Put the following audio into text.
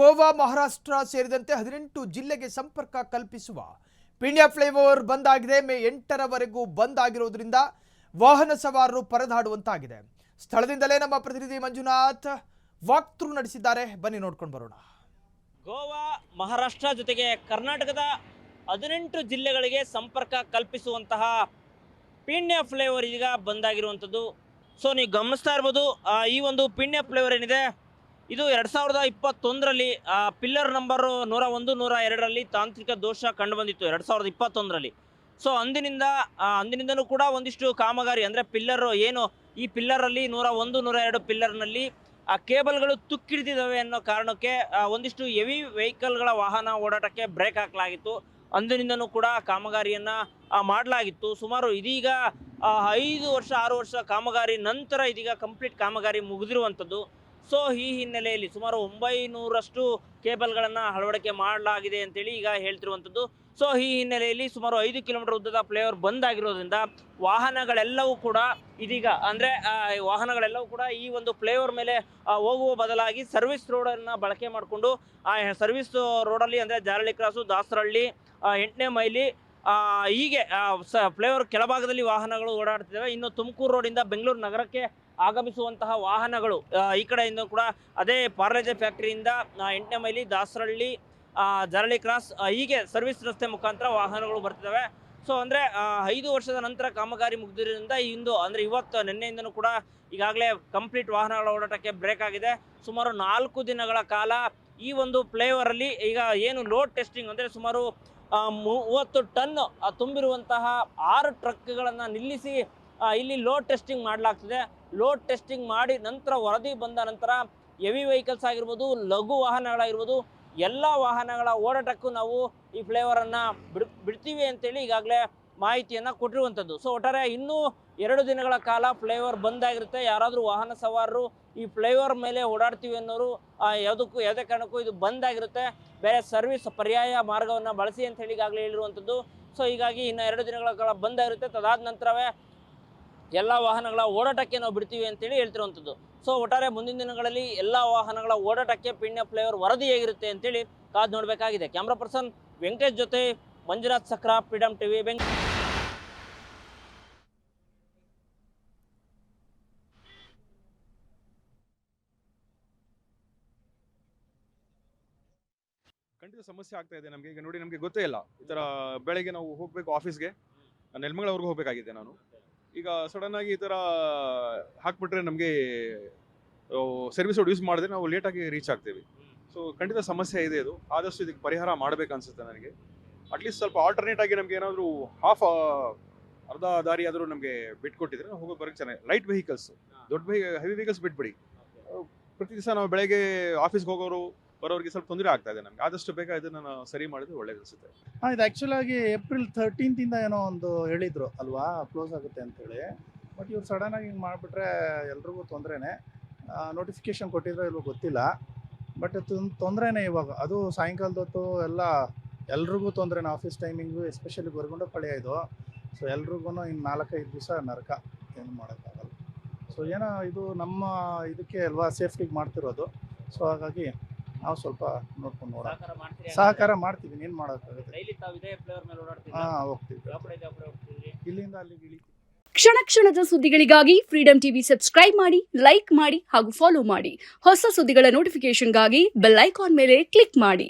ಗೋವಾ, ಮಹಾರಾಷ್ಟ್ರ ಸೇರಿದಂತೆ 18 ಜಿಲ್ಲೆಗೆ ಸಂಪರ್ಕ ಕಲ್ಪಿಸುವ ಪೀಣ್ಯ ಫ್ಲೈಓವರ್ ಬಂದ್ ಆಗಿದೆ. ಮೇ 8ರವರೆಗೂ ಬಂದ್ ಆಗಿರುವುದರಿಂದ ವಾಹನ ಸವಾರರು ಪರದಾಡುವಂತಾಗಿದೆ. ಸ್ಥಳದಿಂದಲೇ ನಮ್ಮ ಪ್ರತಿನಿಧಿ ಮಂಜುನಾಥ್ ವಾಕ್ಥ್ರೂ ನಡೆಸಿದ್ದಾರೆ. ಬನ್ನಿ ನೋಡ್ಕೊಂಡು ಬರೋಣ. ಗೋವಾ, ಮಹಾರಾಷ್ಟ್ರ ಜೊತೆಗೆ ಕರ್ನಾಟಕದ 18 ಜಿಲ್ಲೆಗಳಿಗೆ ಸಂಪರ್ಕ ಕಲ್ಪಿಸುವಂತಹ ಪೀಣ್ಯ ಫ್ಲೈಓವರ್ ಈಗ ಬಂದ್ ಆಗಿರುವಂಥದ್ದು. ಸೊ ನೀವು ಗಮನಿಸ್ತಾ ಇರ್ಬೋದು, ಈ ಒಂದು ಪೀಣ್ಯ ಫ್ಲೈಓವರ್ ಏನಿದೆ ಇದು 2021ರಲ್ಲಿ ಪಿಲ್ಲರ್ ನಂಬರ್ 101, 102ರಲ್ಲಿ ತಾಂತ್ರಿಕ ದೋಷ ಕಂಡು ಬಂದಿತ್ತು 2021ರಲ್ಲಿ. ಸೊ ಅಂದಿನಿಂದನೂ ಕೂಡ ಒಂದಿಷ್ಟು ಕಾಮಗಾರಿ ಅಂದರೆ ಪಿಲ್ಲರ್ ಏನು ಈ ಪಿಲ್ಲರಲ್ಲಿ 101, 102 ಪಿಲ್ಲರ್ನಲ್ಲಿ ಕೇಬಲ್ಗಳು ತುಕ್ಕಿಡಿದಿದ್ದಾವೆ ಅನ್ನೋ ಕಾರಣಕ್ಕೆ ಒಂದಿಷ್ಟು ಹೆವಿ ವೆಹಿಕಲ್ಗಳ ವಾಹನ ಓಡಾಟಕ್ಕೆ ಬ್ರೇಕ್ ಹಾಕಲಾಗಿತ್ತು. ಅಂದಿನಿಂದನೂ ಕೂಡ ಕಾಮಗಾರಿಯನ್ನು ಮಾಡಲಾಗಿತ್ತು. ಸುಮಾರು ಇದೀಗ 5 ವರ್ಷ 6 ವರ್ಷ ಕಾಮಗಾರಿ ನಂತರ ಇದೀಗ ಕಂಪ್ಲೀಟ್ ಕಾಮಗಾರಿ ಮುಗಿದಿರುವಂಥದ್ದು. ಸೊ ಈ ಹಿನ್ನೆಲೆಯಲ್ಲಿ ಸುಮಾರು 900ರಷ್ಟು ಕೇಬಲ್ಗಳನ್ನು ಅಳವಡಿಕೆ ಮಾಡಲಾಗಿದೆ ಅಂತೇಳಿ ಈಗ ಹೇಳ್ತಿರುವಂಥದ್ದು. ಸೊ ಈ ಹಿನ್ನೆಲೆಯಲ್ಲಿ ಸುಮಾರು 5 ಕಿಲೋಮೀಟರ್ ಉದ್ದದ ಫ್ಲೈಓವರ್ ಬಂದ್ ಆಗಿರೋದ್ರಿಂದ ವಾಹನಗಳೆಲ್ಲವೂ ಕೂಡ ಇದೀಗ ವಾಹನಗಳೆಲ್ಲವೂ ಕೂಡ ಈ ಒಂದು ಫ್ಲೈಓವರ್ ಮೇಲೆ ಹೋಗುವ ಬದಲಾಗಿ ಸರ್ವಿಸ್ ರೋಡನ್ನು ಬಳಕೆ ಮಾಡಿಕೊಂಡು ಸರ್ವಿಸ್ ರೋಡಲ್ಲಿ ಅಂದರೆ ಜಾರಳಿ ಕ್ರಾಸು, ದಾಸರಹಳ್ಳಿ, 8ನೇ ಮೈಲಿ ಹೀಗೆ ಫ್ಲೈಓವರ್ ಕೆಳಭಾಗದಲ್ಲಿ ವಾಹನಗಳು ಓಡಾಡ್ತಿದ್ದಾವೆ. ಇನ್ನು ತುಮಕೂರು ರೋಡಿಂದ ಬೆಂಗಳೂರು ನಗರಕ್ಕೆ ಆಗಮಿಸುವಂತಹ ವಾಹನಗಳು ಈ ಕಡೆಯಿಂದ ಕೂಡ ಅದೇ ಪಾರ್ಲೇಜೆ ಫ್ಯಾಕ್ಟರಿಯಿಂದ 8ನೇ ಮೈಲಿ, ದಾಸರಹಳ್ಳಿ, ಜಾರಳಿ ಕ್ರಾಸ್ ಹೀಗೆ ಸರ್ವಿಸ್ ರಸ್ತೆ ಮುಖಾಂತರ ವಾಹನಗಳು ಬರ್ತಿದ್ದಾವೆ. ಸೊ ಅಂದರೆ 5 ವರ್ಷದ ನಂತರ ಕಾಮಗಾರಿ ಮುಗಿದಿರೋದ್ರಿಂದ ಇವತ್ತು ನಿನ್ನೆಯಿಂದನೂ ಕೂಡ ಈಗಾಗಲೇ ಕಂಪ್ಲೀಟ್ ವಾಹನಗಳ ಓಡಾಟಕ್ಕೆ ಬ್ರೇಕ್ ಆಗಿದೆ. ಸುಮಾರು 4 ದಿನಗಳ ಕಾಲ ಈ ಒಂದು ಫ್ಲೈಓವರಲ್ಲಿ ಈಗ ಏನು ಲೋಡ್ ಟೆಸ್ಟಿಂಗ್ ಅಂದರೆ ಸುಮಾರು 30 ಟನ್ ತುಂಬಿರುವಂತಹ 6 ಟ್ರಕ್ಗಳನ್ನು ನಿಲ್ಲಿಸಿ ಇಲ್ಲಿ ಲೋಡ್ ಟೆಸ್ಟಿಂಗ್ ಮಾಡಲಾಗ್ತಿದೆ. ಲೋಡ್ ಟೆಸ್ಟಿಂಗ್ ಮಾಡಿ ನಂತರ ವರದಿ ಬಂದ ನಂತರ ಹೆವಿ ವೆಹಿಕಲ್ಸ್ ಆಗಿರ್ಬೋದು, ಲಘು ವಾಹನಗಳಾಗಿರ್ಬೋದು, ಎಲ್ಲ ವಾಹನಗಳ ಓಡಾಟಕ್ಕೂ ನಾವು ಈ ಫ್ಲೈಓವರನ್ನು ಬಿಡ್ತೀವಿ ಅಂತೇಳಿ ಈಗಾಗಲೇ ಮಾಹಿತಿಯನ್ನು ಕೊಟ್ಟಿರುವಂಥದ್ದು. ಸೊ ಒಟ್ಟಾರೆ ಇನ್ನೂ 2 ದಿನಗಳ ಕಾಲ ಫ್ಲೈಓವರ್ ಬಂದ್ ಆಗಿರುತ್ತೆ. ಯಾರಾದರೂ ವಾಹನ ಸವಾರರು ಈ ಫ್ಲೈಓವರ್ ಮೇಲೆ ಓಡಾಡ್ತೀವಿ ಅನ್ನೋರು ಯಾವುದೇ ಕಾರಣಕ್ಕೂ ಇದು ಬಂದ್ ಆಗಿರುತ್ತೆ. ಬೇರೆ ಸರ್ವಿಸ್ ಪರ್ಯಾಯ ಮಾರ್ಗವನ್ನು ಬಳಸಿ ಅಂತ ಹೇಳಿ ಈಗಾಗಲೇ ಹೇಳಿರುವಂಥದ್ದು. ಸೊ ಹೀಗಾಗಿ ಇನ್ನು 2 ದಿನಗಳ ಕಾಲ ಬಂದ್ ಆಗಿರುತ್ತೆ. ತದಾದ ನಂತರವೇ ಎಲ್ಲ ವಾಹನಗಳ ಓಡಾಟಕ್ಕೆ ನಾವು ಬಿಡ್ತೀವಿ ಅಂತೇಳಿ ಹೇಳ್ತಿರುವಂಥದ್ದು. ಸೊ ಒಟ್ಟಾರೆ ಮುಂದಿನ ದಿನಗಳಲ್ಲಿ ಎಲ್ಲ ವಾಹನಗಳ ಓಡಾಟಕ್ಕೆ ಪೀಣ್ಯ ಫ್ಲೈಓವರ್ ವರದಿ ಹೇಗಿರುತ್ತೆ ಅಂತೇಳಿ ಕಾದು ನೋಡಬೇಕಾಗಿದೆ. ಕ್ಯಾಮ್ರಾ ಪರ್ಸನ್ ವೆಂಕಟೇಶ್ ಜೊತೆ ಮಂಜುನಾಥ್ ಸಕ್ರ, ಫ್ರೀಡಮ್ ಟಿವಿ, ಬೆಂಗಳೂರು. ಖಂಡಿತ ಸಮಸ್ಯೆ ಆಗ್ತಾ ಇದೆ ನಮಗೆ. ಈಗ ನೋಡಿ, ನಮಗೆ ಗೊತ್ತೇ ಇಲ್ಲ ಈ ಥರ ಬೆಳಗ್ಗೆ ನಾವು ಹೋಗಬೇಕು ಆಫೀಸ್ಗೆ, ನೆಲಮಂಗಲವರೆಗೂ ಹೋಗಬೇಕಾಗಿದೆ ನಾನು. ಈಗ ಸಡನ್ ಆಗಿ ಈ ಥರ ಹಾಕ್ಬಿಟ್ರೆ ನಮಗೆ ಸರ್ವಿಸ್ ರೋಡ್ ಯೂಸ್ ಮಾಡಿದ್ರೆ ನಾವು ಲೇಟಾಗಿ ರೀಚ್ ಆಗ್ತೀವಿ. ಸೊ ಖಂಡಿತ ಸಮಸ್ಯೆ ಇದೆ. ಇದು ಆದಷ್ಟು ಇದಕ್ಕೆ ಪರಿಹಾರ ಮಾಡಬೇಕು ಅನ್ಸುತ್ತೆ ನನಗೆ. ಅಟ್ಲೀಸ್ಟ್ ಸ್ವಲ್ಪ ಆಲ್ಟರ್ನೇಟ್ ಆಗಿ ನಮಗೆ ಏನಾದರೂ ಅರ್ಧ ದಾರಿ ಆದರೂ ನಮಗೆ ಬಿಟ್ಕೊಟ್ಟಿದ್ರೆ ನಾವು ಹೋಗೋ ಬರೋಕ್ಕೆ ಚೆನ್ನಾಗಿ. ಲೈಟ್ ವೆಹಿಕಲ್ಸ್, ದೊಡ್ಡ ಹೆವಿ ವೆಹಿಕಲ್ಸ್ ಬಿಟ್ಬಿಡಿ. ಪ್ರತಿ ದಿವಸ ನಾವು ಬೆಳಗ್ಗೆ ಆಫೀಸ್ಗೆ ಬರೋರಿಗೆ ಸ್ವಲ್ಪ ತೊಂದರೆ ಆಗ್ತಾ ಇದೆ ನಮಗೆ. ಆದಷ್ಟು ಬೇಗ ಇದನ್ನು ಸರಿ ಮಾಡಿದ್ರೆ ಒಳ್ಳೇದು ಅನಿಸುತ್ತೆ. ಇದು ಆ್ಯಕ್ಚುಲ್ ಆಗಿ ಏಪ್ರಿಲ್ 13th ಏನೋ ಒಂದು ಹೇಳಿದ್ರು ಅಲ್ವಾ, ಕ್ಲೋಸ್ ಆಗುತ್ತೆ ಅಂತೇಳಿ. ಬಟ್ ಇವ್ರು ಸಡನ್ ಆಗಿ ಹಿಂಗೆ ಮಾಡಿಬಿಟ್ರೆ ಎಲ್ರಿಗೂ ತೊಂದರೆನೇ. ನೋಟಿಫಿಕೇಶನ್ ಕೊಟ್ಟಿದ್ರೆ ಇಲ್ವೋ ಗೊತ್ತಿಲ್ಲ, ಬಟ್ ತೊಂದರೆನೇ ಇವಾಗ. ಅದು ಸಾಯಂಕಾಲದ ಹೊತ್ತು ಎಲ್ರಿಗೂ ತೊಂದರೆನೇ. ಆಫೀಸ್ ಟೈಮಿಂಗು ಎಸ್ಪೆಷಲಿ ಗೊರಗುಂಡ ಪಾಳ್ಯ ಇದು. ಸೊ ಎಲ್ರಿಗೂ ಇನ್ನು 4-5 ದಿವಸ ನರಕ, ಏನು ಮಾಡೋಕ್ಕಾಗಲ್ಲ. ಸೊ ಏನೋ ಇದು ನಮ್ಮ ಇದಕ್ಕೆ ಅಲ್ವಾ ಸೇಫ್ಟಿಗೆ ಮಾಡ್ತಿರೋದು. ಸೊ ಹಾಗಾಗಿ ನಾವು ಸ್ವಲ್ಪ ನೋಡ್ಕೊಂಡು ಸಹಕಾರ ಮಾಡ್ತೀವಿ. ಏನು ಮಾಡೋಕ್ಕಾಗುತ್ತೆ. ಹೋಗ್ತೀವಿ, ಇಲ್ಲಿಂದ ಅಲ್ಲಿಗೆ ಇಳಿತೀವಿ. ಕ್ಷಣ ಕ್ಷಣದ ಸುದ್ದಿಗಳಿಗಾಗಿ ಫ್ರೀಡಮ್ ಟಿವಿ ಸಬ್ಸ್ಕ್ರೈಬ್ ಮಾಡಿ, ಲೈಕ್ ಮಾಡಿ ಹಾಗೂ ಫಾಲೋ ಮಾಡಿ. ಹೊಸ ಸುದ್ದಿಗಳ ನೋಟಿಫಿಕೇಶನ್ಗಾಗಿ ಬೆಲ್ ಐಕಾನ್ ಮೇಲೆ ಕ್ಲಿಕ್ ಮಾಡಿ.